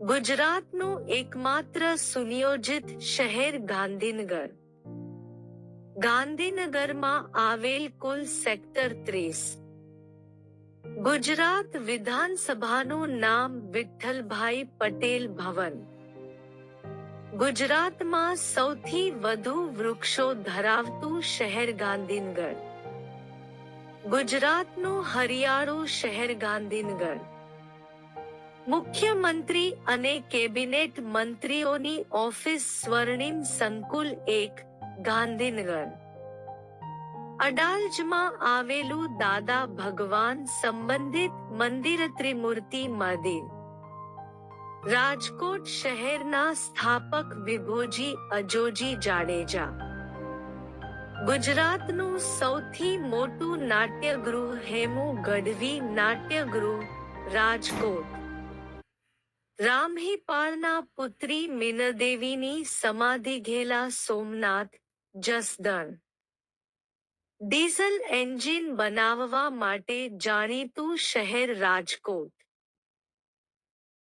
ગુજરાતનું એકમાત્ર સુનિયોજિત શહેર ગાંધીનગર. ગાંધીનગરમાં આવેલ કુલ સેક્ટર 30. ગુજરાત વિધાનસભાનું નામ વિઠ્ઠલભાઈ પટેલ ભવન. ગુજરાતમાં સૌથી વધુ વૃક્ષો ધરાવતું શહેર ગાંધીનગર. ગુજરાતનું હરિયાળું શહેર ગાંધીનગર. મુખ્યમંત્રી અને કેબિનેટ મંત્રીઓની ઓફિસ સ્વર્ણિમ સંકુલ 1, ગાંધીનગર. અડાલજમાં આવેલું દાદા ભગવાન સંબંધિત મંદિર ત્રિમૂર્તિ મંદિર. રાજકોટ શહેરના સ્થાપક વિભોજી અજોજી જાડેજા. ગુજરાતનું સૌથી મોટું નાટ્યગૃહ હેમુ ગઢવી નાટ્યગૃહ, રાજકોટ. રામહીપાળના પુત્રી મીનદેવીની સમાધિ ઘેલા સોમનાથ, જસદણ. ડીઝલ એન્જિન બનાવવા માટે જાણીતું શહેર રાજકોટ.